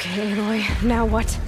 Okay, Aloy, now what?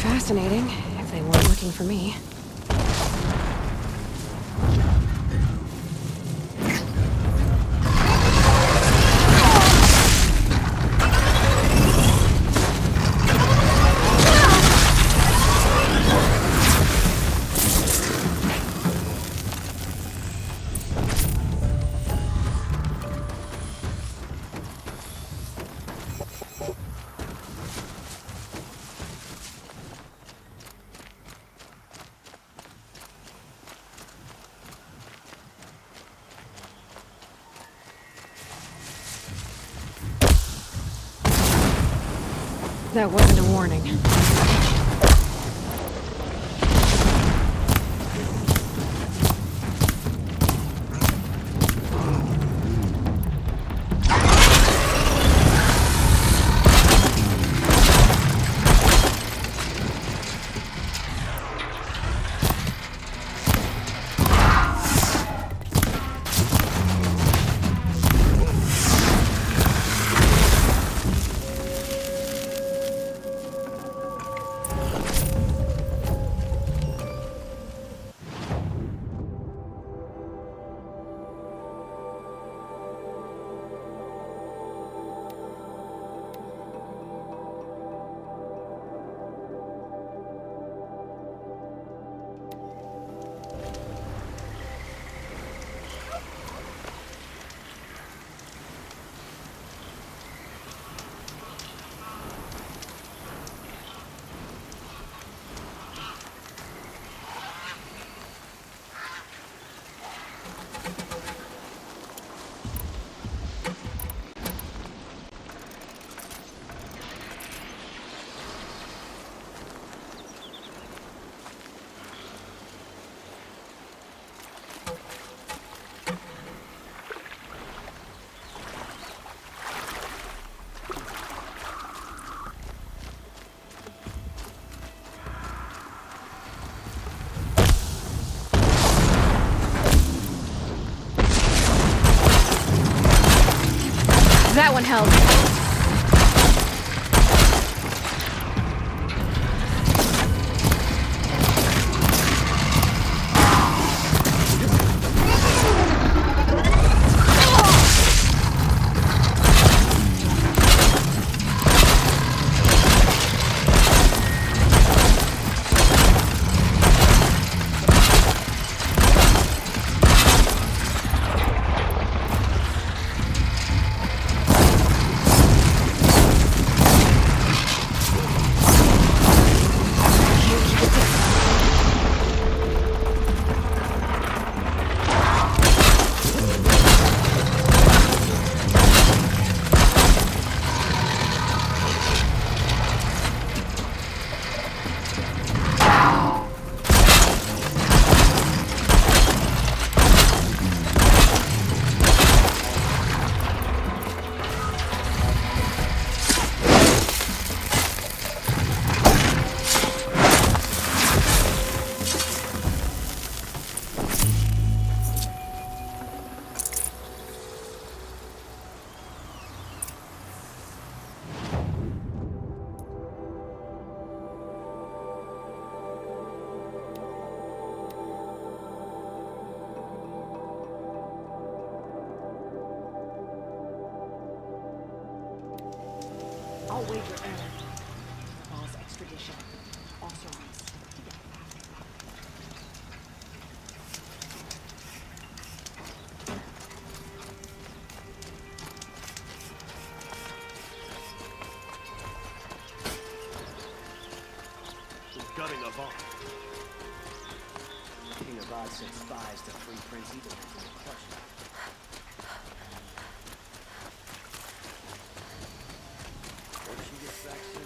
Fascinating, if they weren't looking for me. That wasn't a warning. That one held. I'll wager Aaron. Ball's extradition. Authorized to get faster. gutting a vault. King of Oz sent spies to free Prince Ethan from the crush. Hope she gets back soon.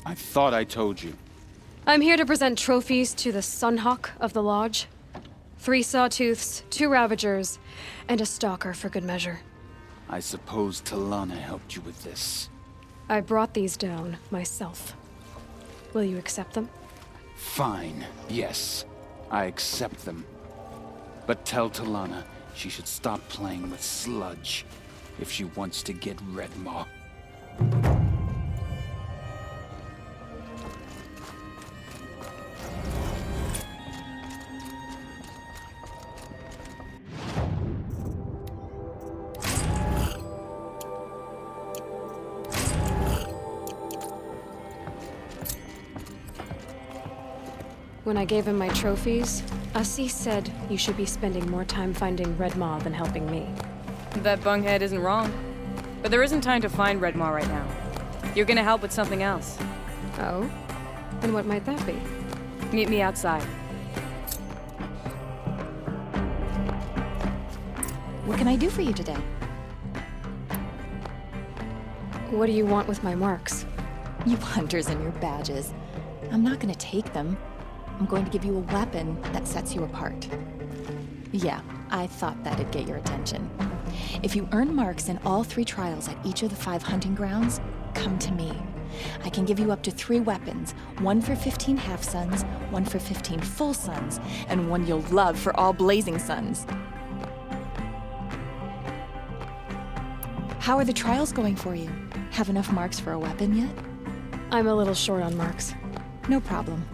I thought I told you. I'm here to present trophies to the Sunhawk of the Lodge. 3 Sawtooths, 2 Ravagers, and a Stalker for good measure. I suppose Talana helped you with this. I brought these down myself. Will you accept them? Fine, yes. I accept them. But tell Talana she should stop playing with sludge if she wants to get Redmaw. When I gave him my trophies, Assis said you should be spending more time finding Redmaw than helping me. That bunghead isn't wrong. But there isn't time to find Redmaw right now. You're gonna help with something else. Oh? And what might that be? Meet me outside. What can I do for you today? What do you want with my marks? You hunters and your badges. I'm not gonna take them. I'm going to give you a weapon that sets you apart. Yeah, I thought that'd get your attention. If you earn marks in all 3 trials at each of the 5 hunting grounds, come to me. I can give you up to 3 weapons, 1 for 15 half-suns, 1 for 15 full suns, and 1 you'll love for all blazing suns. How are the trials going for you? Have enough marks for a weapon yet? I'm a little short on marks. No problem.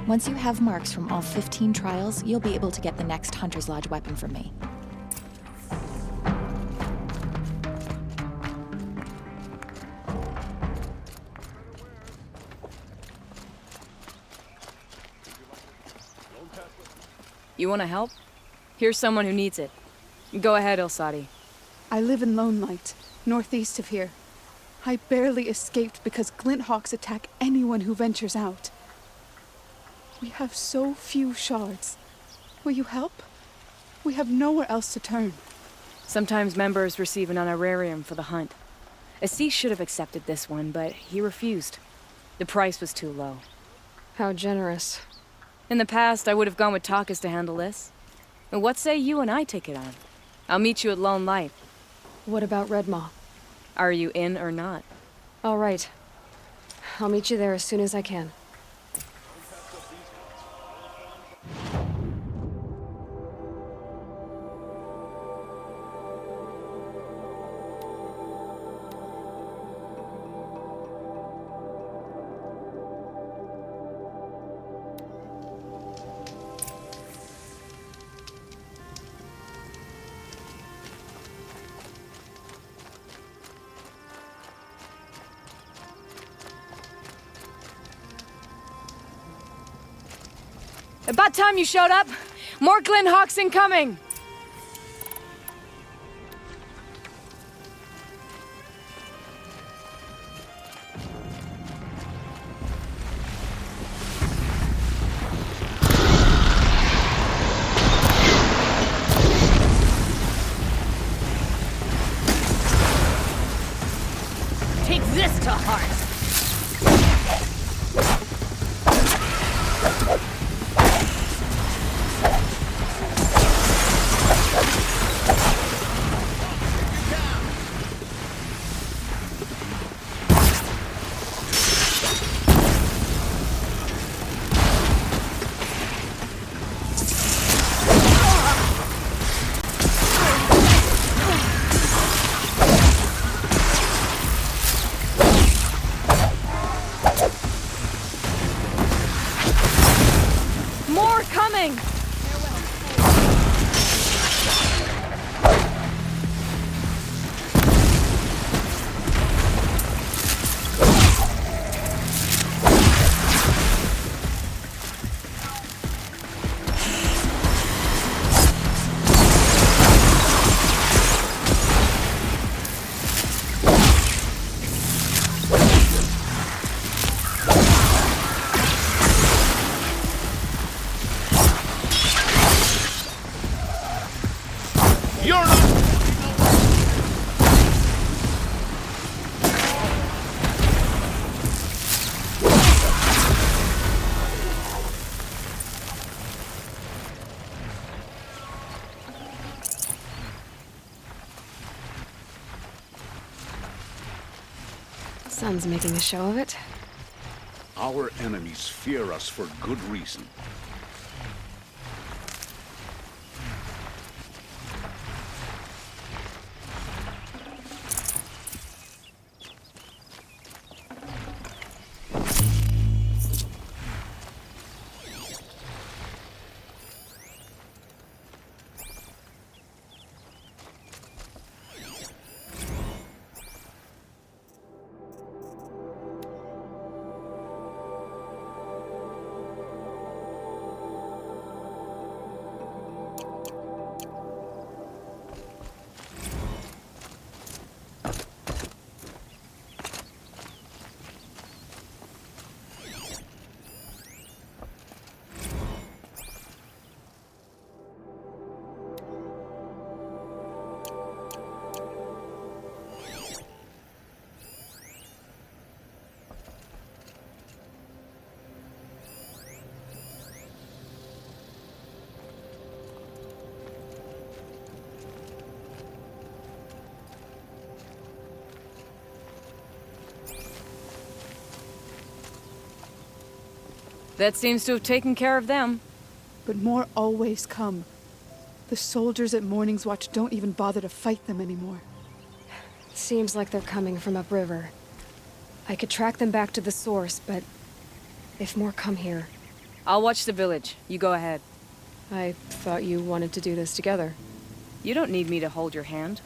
Once you have marks from all 15 trials, you'll be able to get the next Hunter's Lodge weapon from me. You wanna help? Here's someone who needs it. Go ahead, Ilsati. I live in Lone Light, northeast of here. I barely escaped because Glinthawks attack anyone who ventures out. We have so few shards. Will you help? We have nowhere else to turn. Sometimes members receive an honorarium for the hunt. Assis should have accepted this one, but he refused. The price was too low. How generous. In the past, I would have gone with Takas to handle this. And what say you and I take it on? I'll meet you at Lone Light. What about Redmaw? Are you in or not? All right. I'll meet you there as soon as I can. About time you showed up! More Glinthawks incoming! Take this to heart! coming! Sun's making a show of it. Our enemies fear us for good reason. That seems to have taken care of them. But more always come. The soldiers at Morning's Watch don't even bother to fight them anymore. Seems like they're coming from upriver. I could track them back to the source, but if more come here... I'll watch the village. You go ahead. I thought you wanted to do this together. You don't need me to hold your hand.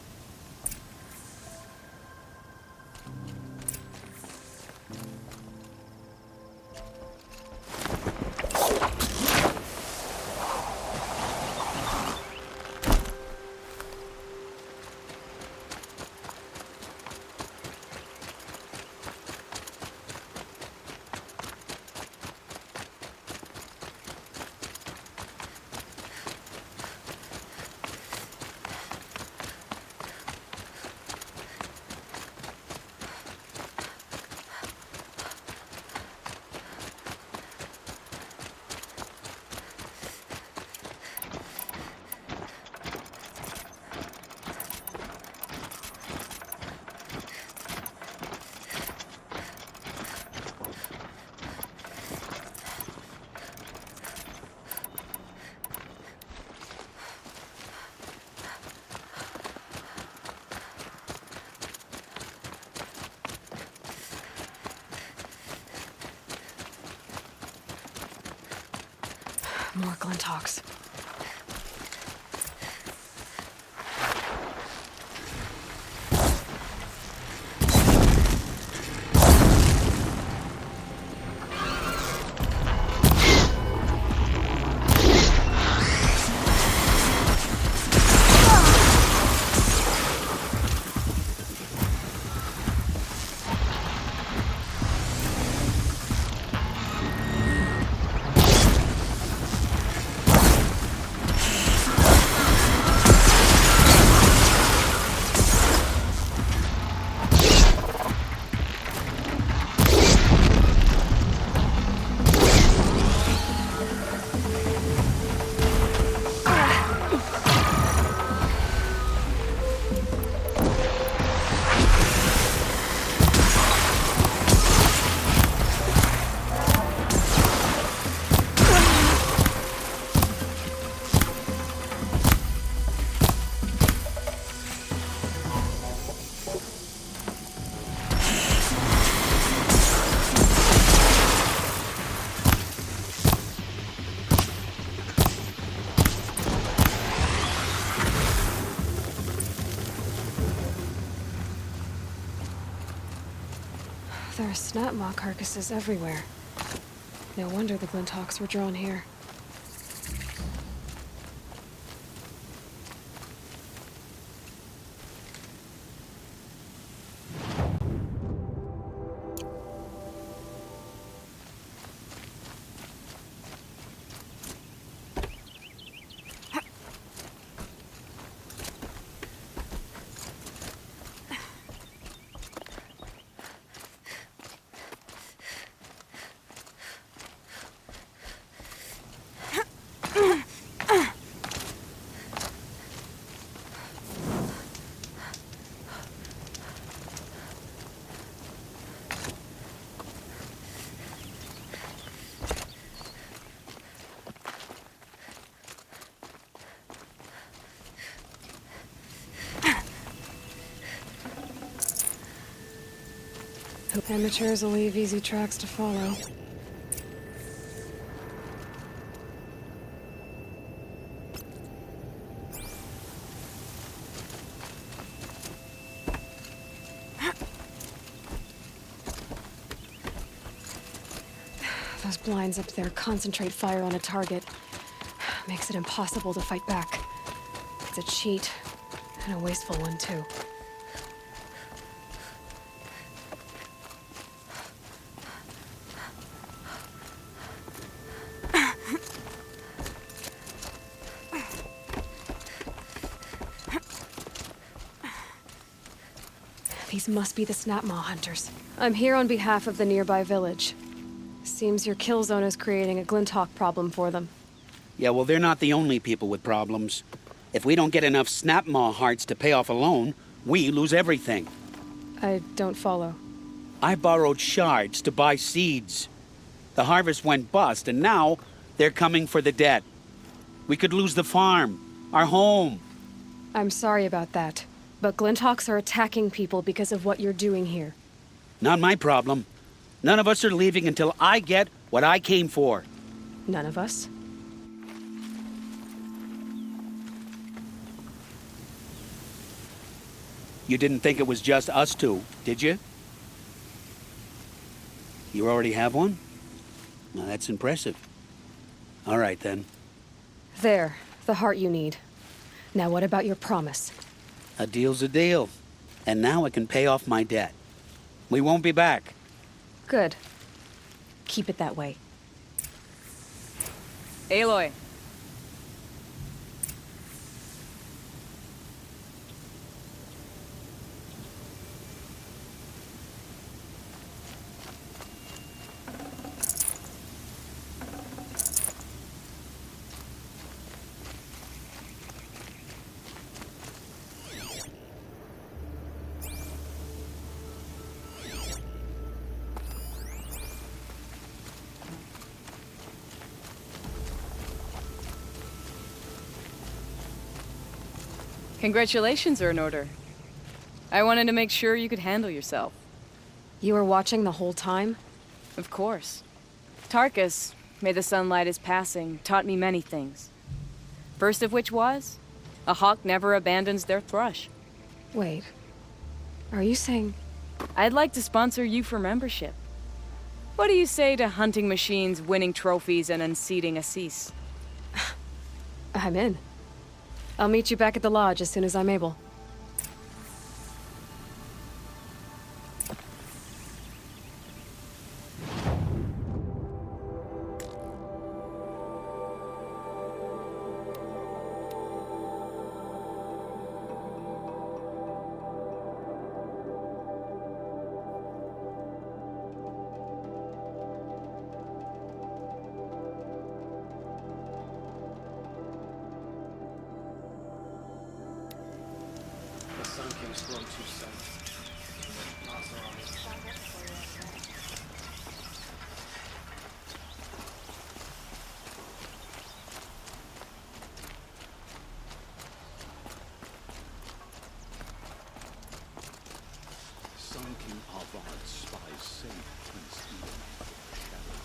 More Glinthawks. There are snap maw carcasses everywhere. No wonder the Glinthawks were drawn here. Amateurs will leave easy tracks to follow. Those blinds up there concentrate fire on a target. Makes it impossible to fight back. It's a cheat, and a wasteful one too. These must be the Snapmaw hunters. I'm here on behalf of the nearby village. Seems your kill zone is creating a Glinthawk problem for them. Yeah, well, they're not the only people with problems. If we don't get enough Snapmaw hearts to pay off a loan, we lose everything. I don't follow. I borrowed shards to buy seeds. The harvest went bust, and now they're coming for the debt. We could lose the farm, our home. I'm sorry about that, but Glinthawks are attacking people because of what you're doing here. Not my problem. None of us are leaving until I get what I came for. None of us? You didn't think it was just us two, did you? You already have one? Now that's impressive. All right, then. There, the heart you need. Now what about your promise? A deal's a deal. And now I can pay off my debt. We won't be back. Good. Keep it that way. Aloy. Congratulations are in order. I wanted to make sure you could handle yourself. You were watching the whole time? Of course. Tarkus, may the sunlight is passing, taught me many things. First of which was, a hawk never abandons their thrush. Wait. Are you saying... I'd like to sponsor you for membership. What do you say to hunting machines, winning trophies, and unseating Assis? I'm in. I'll meet you back at the lodge as soon as I'm able. The sun came slow too soon. Sun King Avard's spies saved Prince Eden from the shadow.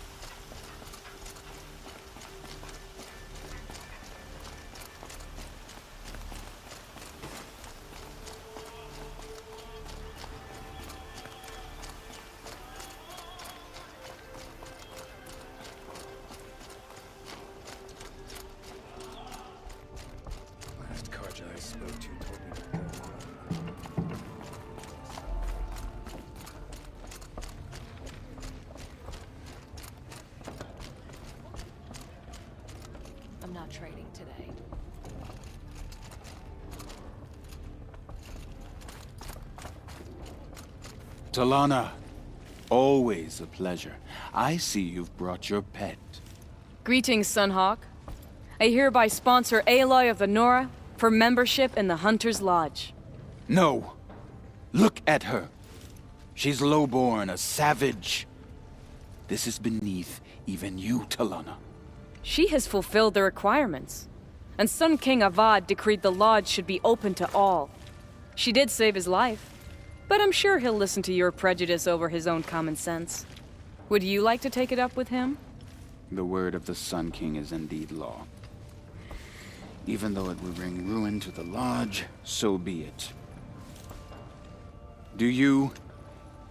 not trading today. Talana, always a pleasure. I see you've brought your pet. Greetings, Sunhawk. I hereby sponsor Aloy of the Nora for membership in the Hunter's Lodge. No. Look at her. She's lowborn, a savage. This is beneath even you, Talana. She has fulfilled the requirements. And Sun King Avad decreed the Lodge should be open to all. She did save his life, but I'm sure he'll listen to your prejudice over his own common sense. Would you like to take it up with him? The word of the Sun King is indeed law. Even though it would bring ruin to the Lodge, so be it. Do you,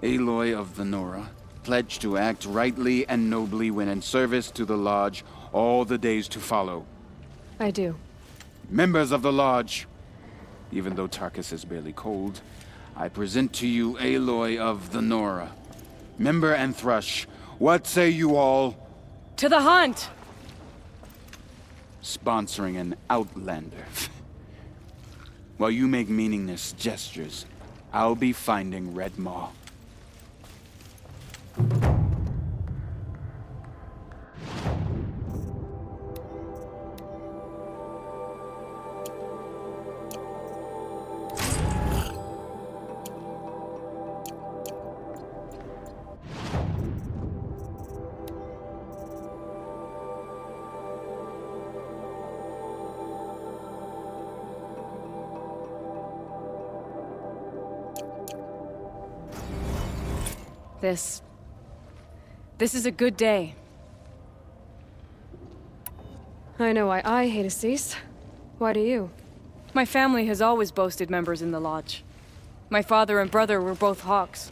Aloy of the Nora, pledge to act rightly and nobly when in service to the Lodge all the days to follow? I do. Members of the Lodge, even though Tarkus is barely cold, I present to you Aloy of the Nora. Member and Thrush, what say you all? To the hunt! Sponsoring an outlander. While you make meaningless gestures, I'll be finding Red Maw. This is a good day. I know why I hate Assis. Why do you? My family has always boasted members in the Lodge. My father and brother were both Hawks.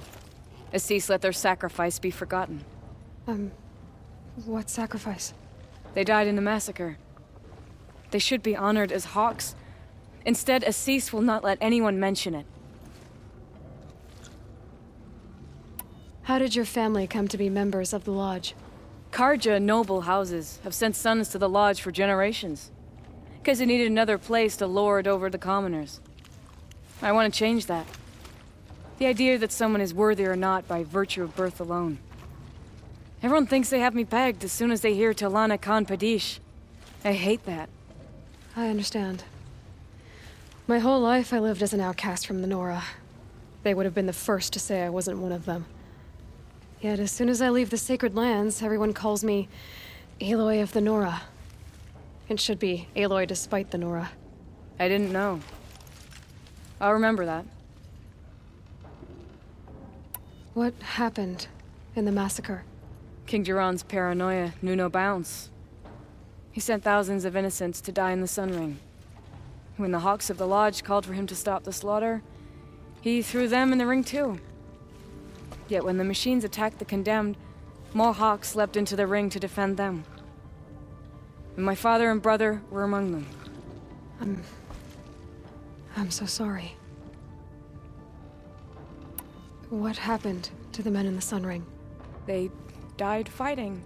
Assis let their sacrifice be forgotten. What sacrifice? They died in the massacre. They should be honored as Hawks. Instead, Assis will not let anyone mention it. How did your family come to be members of the Lodge? Karja noble houses have sent sons to the Lodge for generations. Because they needed another place to lord over the commoners. I want to change that. The idea that someone is worthy or not by virtue of birth alone. Everyone thinks they have me pegged as soon as they hear Talana Khan Padish. I hate that. I understand. My whole life I lived as an outcast from the Nora. They would have been the first to say I wasn't one of them. Yet as soon as I leave the sacred lands, everyone calls me Aloy of the Nora. It should be Aloy despite the Nora. I didn't know. I'll remember that. What happened in the massacre? King Jiran's paranoia knew no bounds. He sent thousands of innocents to die in the Sun Ring. When the Hawks of the Lodge called for him to stop the slaughter, he threw them in the ring too. Yet when the machines attacked the condemned, more Hawks leapt into the ring to defend them. And my father and brother were among them. I'm so sorry. What happened to the men in the Sun Ring? They died fighting.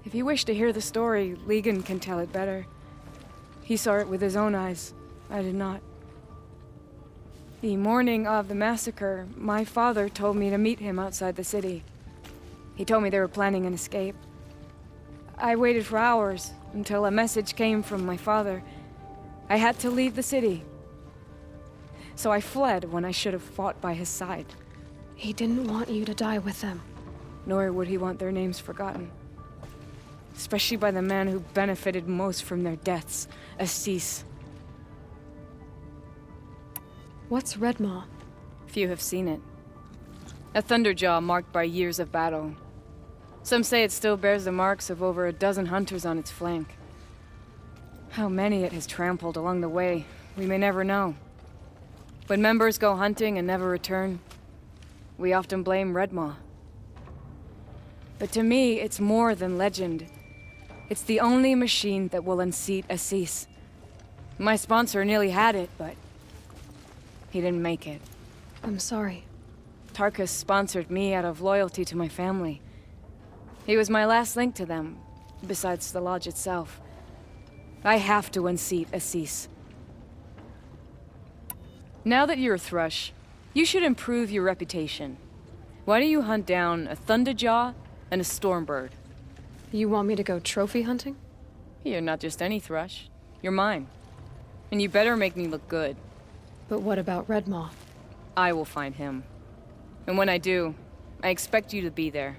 If you wish to hear the story, Legan can tell it better. He saw it with his own eyes. I did not. The morning of the massacre, my father told me to meet him outside the city. He told me they were planning an escape. I waited for hours until a message came from my father. I had to leave the city. So I fled when I should have fought by his side. He didn't want you to die with them. Nor would he want their names forgotten. Especially by the man who benefited most from their deaths, Assis. What's Red Maw? Few have seen it. A thunderjaw marked by years of battle. Some say it still bears the marks of over a dozen hunters on its flank. How many it has trampled along the way, we may never know. When members go hunting and never return, we often blame Red Maw. But to me, it's more than legend. It's the only machine that will unseat Assis. My sponsor nearly had it, but he didn't make it. I'm sorry. Tarkus sponsored me out of loyalty to my family. He was my last link to them, besides the Lodge itself. I have to unseat Assis. Now that you're a Thrush, you should improve your reputation. Why don't you hunt down a Thunderjaw and a Stormbird? You want me to go trophy hunting? You're not just any Thrush. You're mine. And you better make me look good. But what about Redmaw? I will find him. And when I do, I expect you to be there.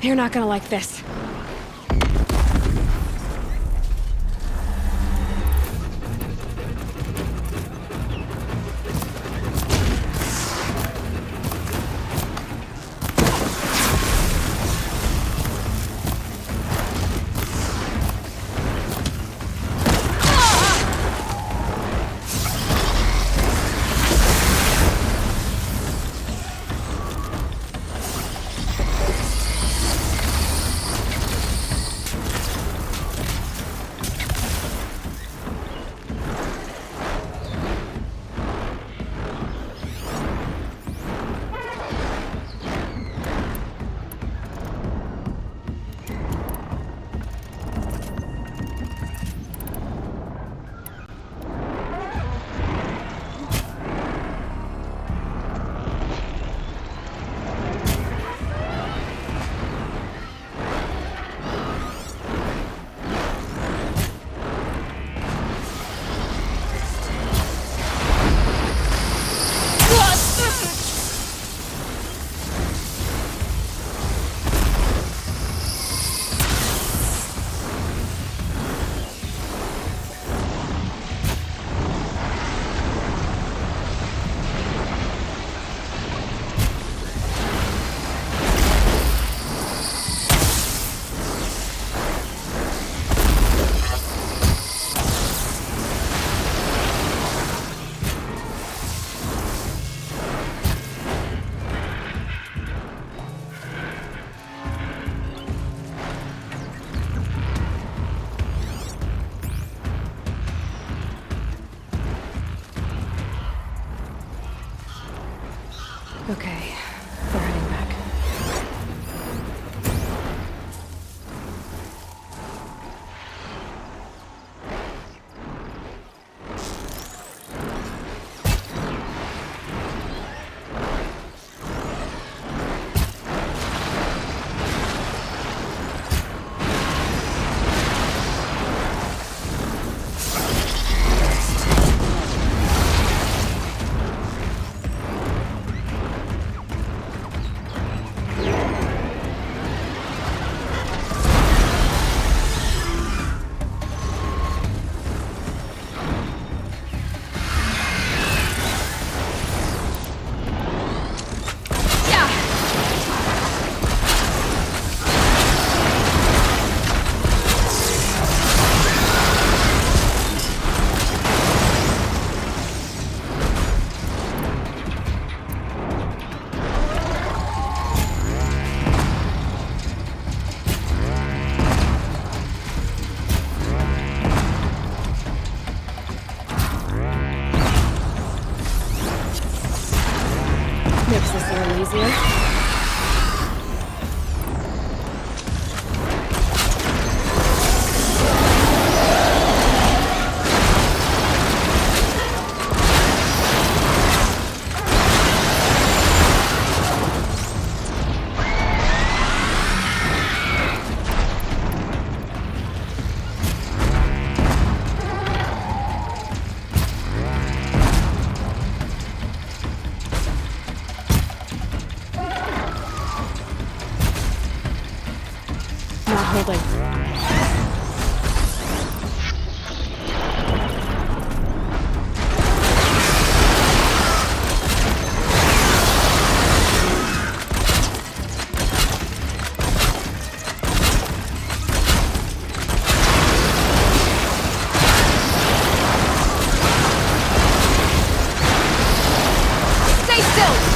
You're not gonna like this. Okay, we're heading back. holding? Stay still!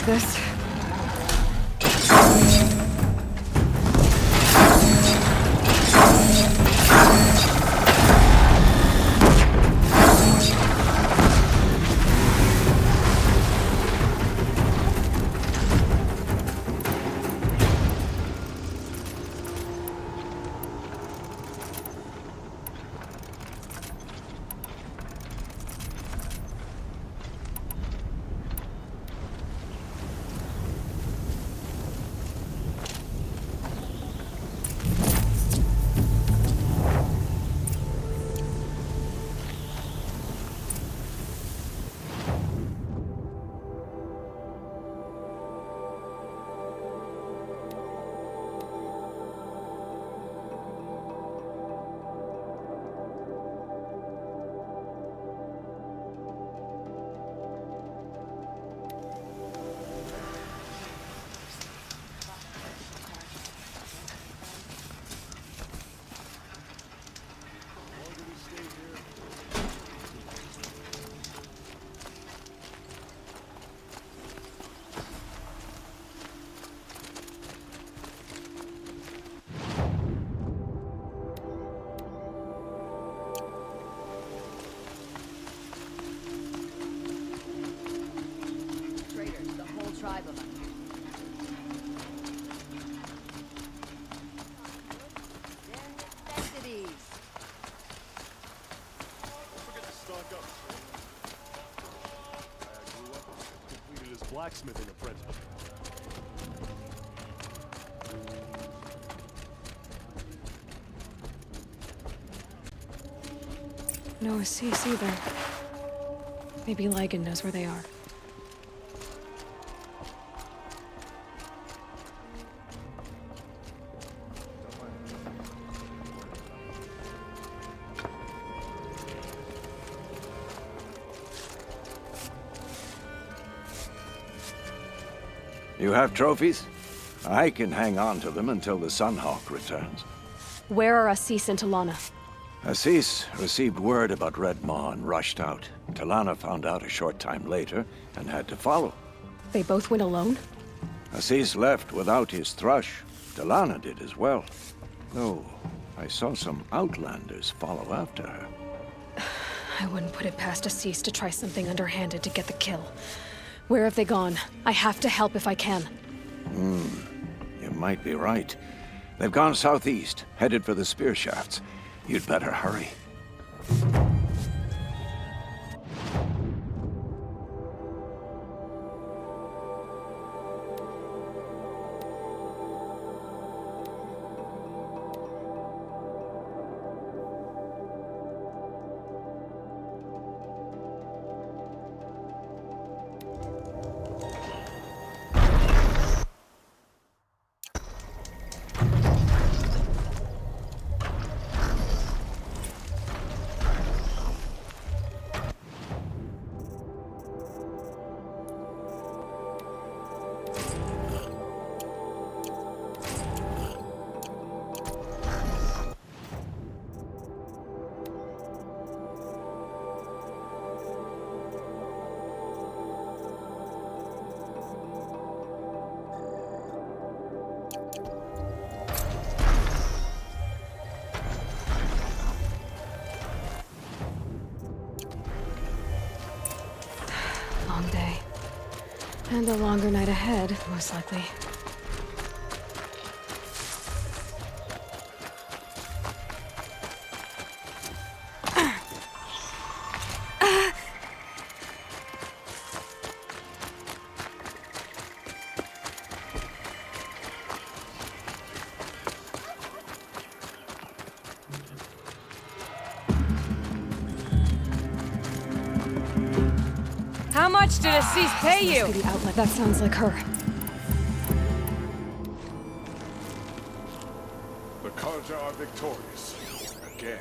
this. Traitors, the whole tribe of them. Their necessities. Don't forget to stock up. I grew up and completed his blacksmithing apprentice. No Assis either. Maybe Ligon knows where they are. You have trophies? I can hang on to them until the Sunhawk returns. Where are Assis and Talana? Assis received word about Red Maw and rushed out. Talana found out a short time later and had to follow. They both went alone? Assis left without his thrush. Talana did as well. Though I saw some outlanders follow after her. I wouldn't put it past Assis to try something underhanded to get the kill. Where have they gone? I have to help if I can. You might be right. They've gone southeast, headed for the spear shafts. You'd better hurry. Long day. And a longer night ahead, most likely. How much did Assis pay you? The outlet. That sounds like her. The Kharja are victorious. Again.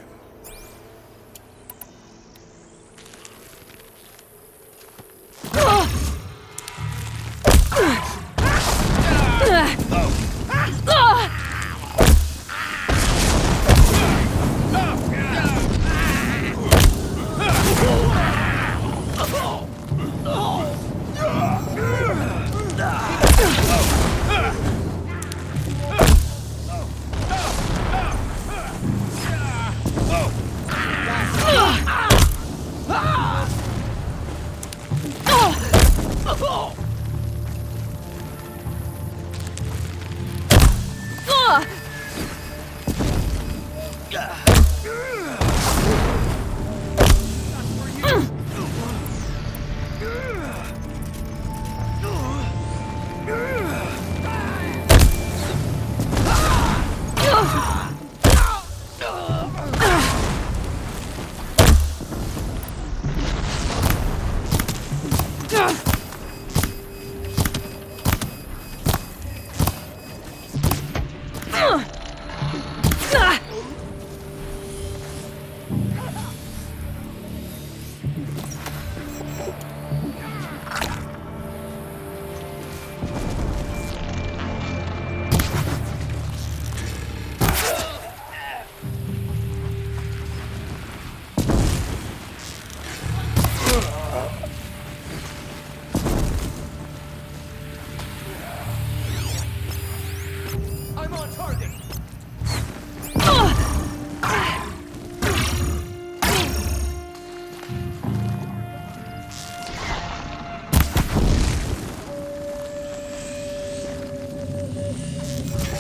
I'm on target.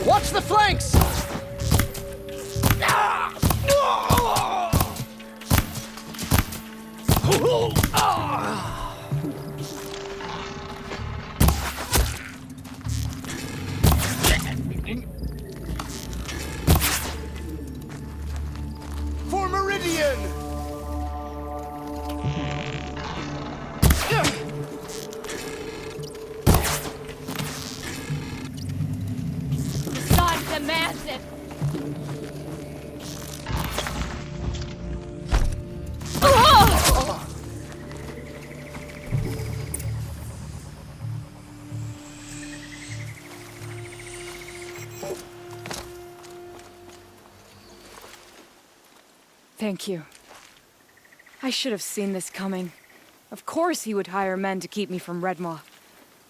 Watch the flanks! For Meridian! God demands it! Thank you. I should have seen this coming. Of course he would hire men to keep me from Redmaw.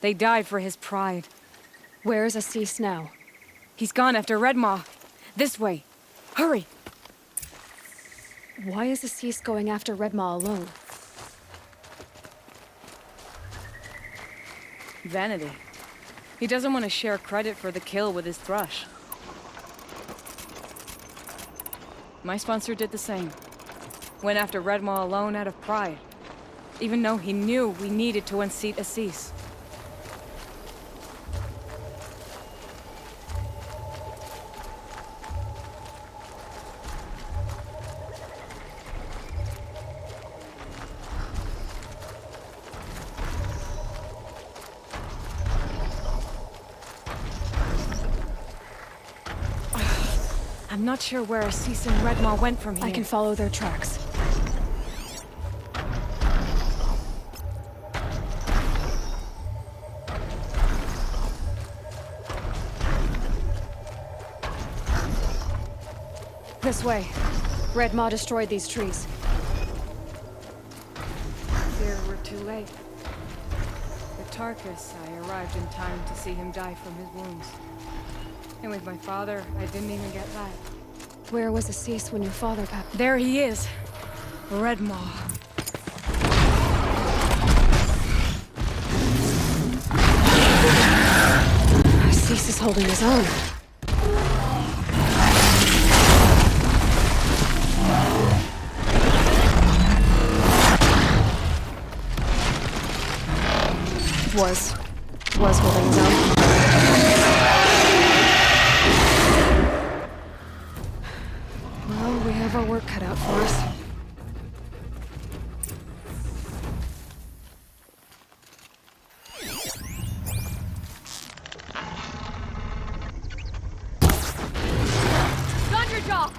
They died for his pride. Where's Assis now? He's gone after Redmaw. This way. Hurry! Why is Assis going after Redmaw alone? Vanity. He doesn't want to share credit for the kill with his thrush. My sponsor did the same. Went after Redmaw alone out of pride. Even though he knew we needed to unseat Assis. I'm not sure where Assis and Redmaw went from here. I can follow their tracks. This way. Redmaw destroyed these trees. Fear we're too late. With Tarkus, I arrived in time to see him die from his wounds. And with my father, I didn't even get that. Where was Assis when your father passed? There he is. Redmaw. Assis is holding his own. Was holding his own. Well, we have our work cut out for us. Thunderjaw!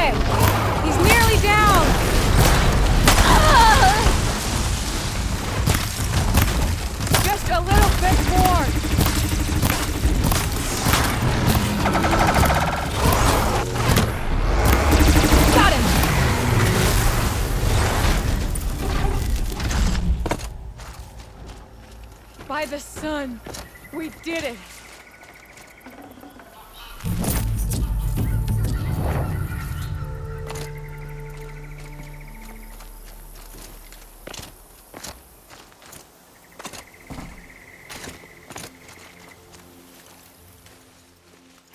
it! He's nearly down! Just a little bit more! Got him! By the sun, we did it!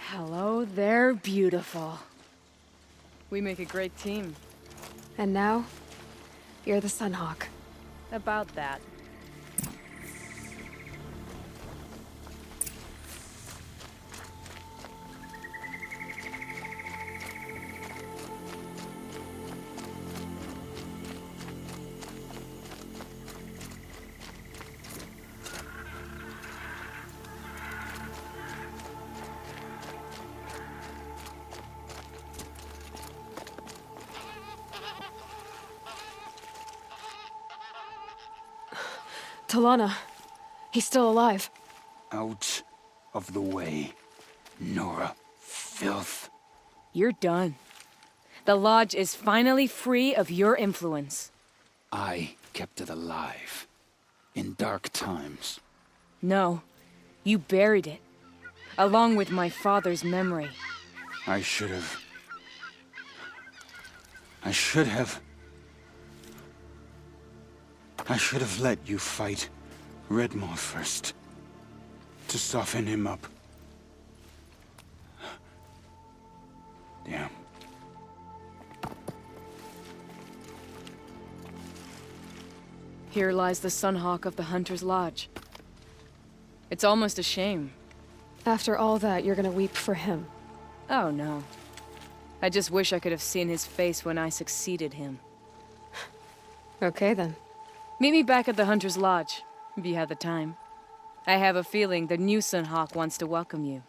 Hello there, beautiful. We make a great team. And now, you're the Sunhawk. About that. Talana. He's still alive. Out of the way, Nora. Filth. You're done. The Lodge is finally free of your influence. I kept it alive. In dark times. No, you buried it. Along with my father's memory. I should have let you fight Redmore first. To soften him up. Damn. Here lies the Sunhawk of the Hunter's Lodge. It's almost a shame. After all that, you're gonna weep for him. Oh no. I just wish I could have seen his face when I succeeded him. Okay then. Meet me back at the Hunter's Lodge, if you have the time. I have a feeling the new Sunhawk wants to welcome you.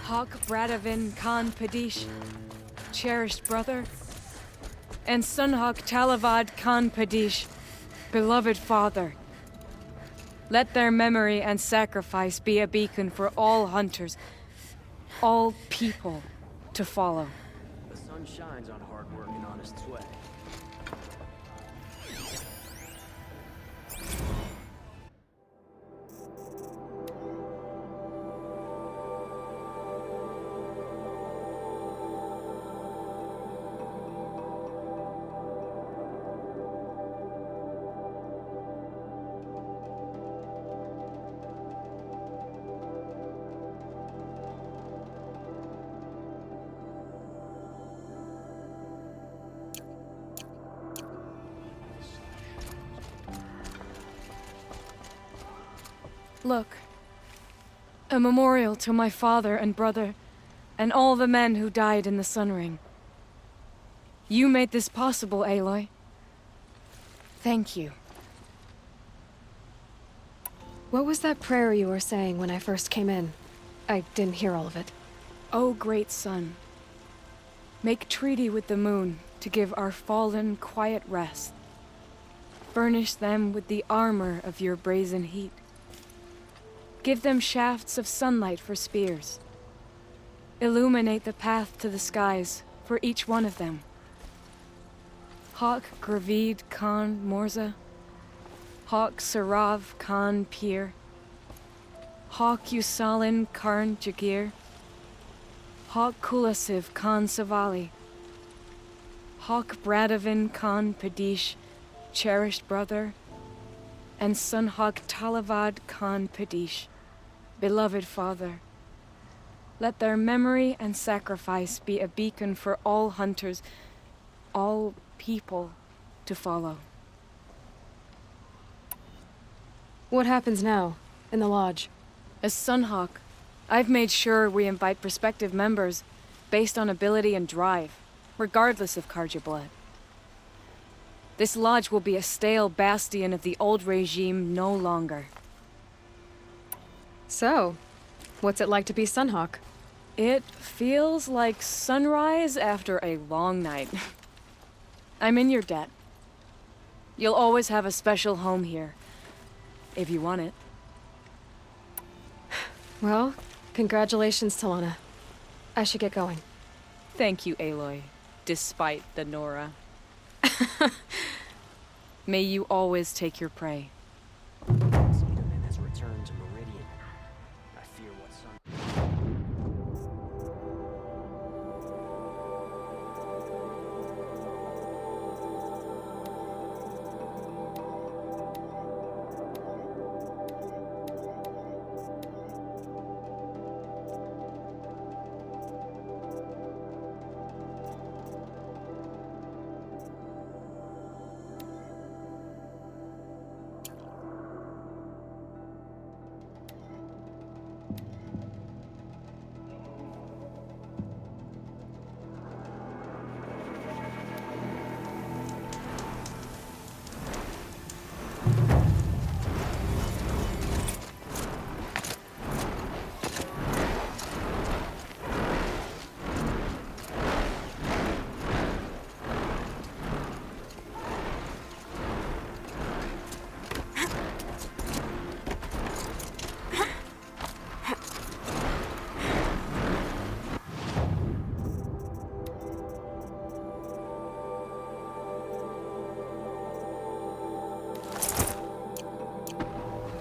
Hawk Bradavin Khan Padish, cherished brother, and Sunhawk Talavad Khan Padish, beloved father. Let their memory and sacrifice be a beacon for all hunters, all people to follow. The sun shines on hard work and honest sweat. Look. A memorial to my father and brother, and all the men who died in the Sun Ring. You made this possible, Aloy. Thank you. What was that prayer you were saying when I first came in? I didn't hear all of it. O great sun, make treaty with the moon to give our fallen quiet rest. Furnish them with the armor of your brazen heat. Give them shafts of sunlight for spears. Illuminate the path to the skies for each one of them. Hawk Gravid Khan Morza, Hawk Sarav Khan Pir, Hawk Usalin Karn Jagir, Hawk Kulasiv Khan Savali, Hawk Bradavin Khan Padish, cherished brother, and Son Hawk Talavad Khan Padish, beloved father. Let their memory and sacrifice be a beacon for all hunters, all people to follow. What happens now, in the lodge? As Sunhawk, I've made sure we invite prospective members based on ability and drive, regardless of Karja blood. This lodge will be a stale bastion of the old regime no longer. So, what's it like to be Sunhawk? It feels like sunrise after a long night. I'm in your debt. You'll always have a special home here, if you want it. Well, congratulations, Talana. I should get going. Thank you, Aloy, despite the Nora. May you always take your prey. Speederman has returned to Meridian. I fear what Sun...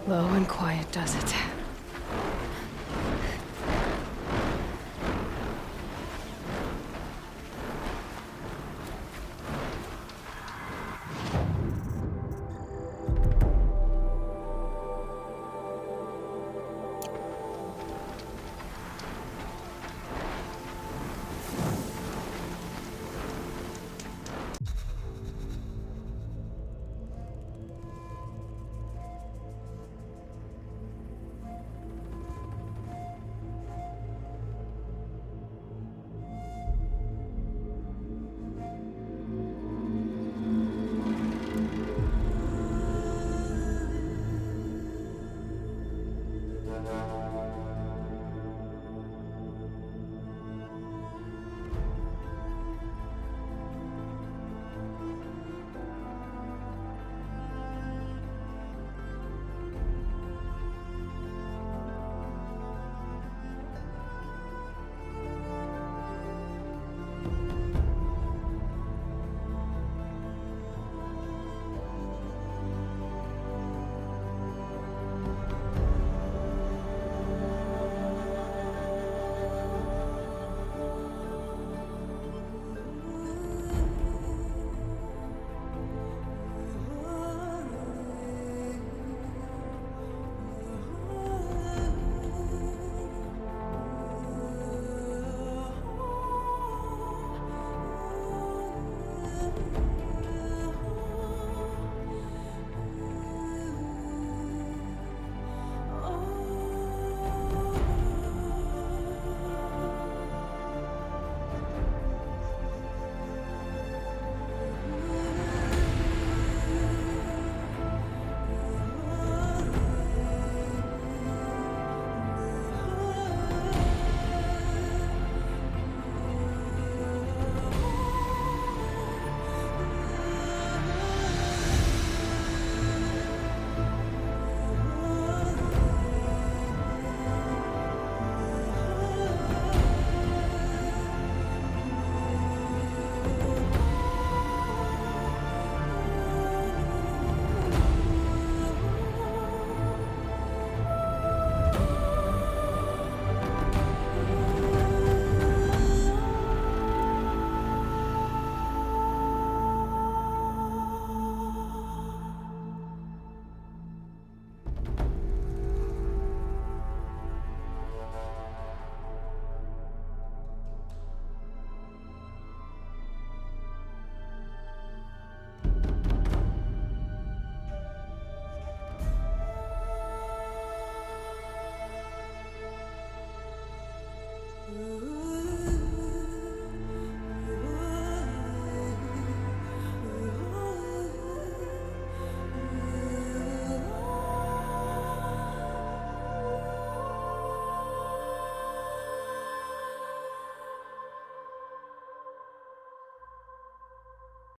Low and quiet does it.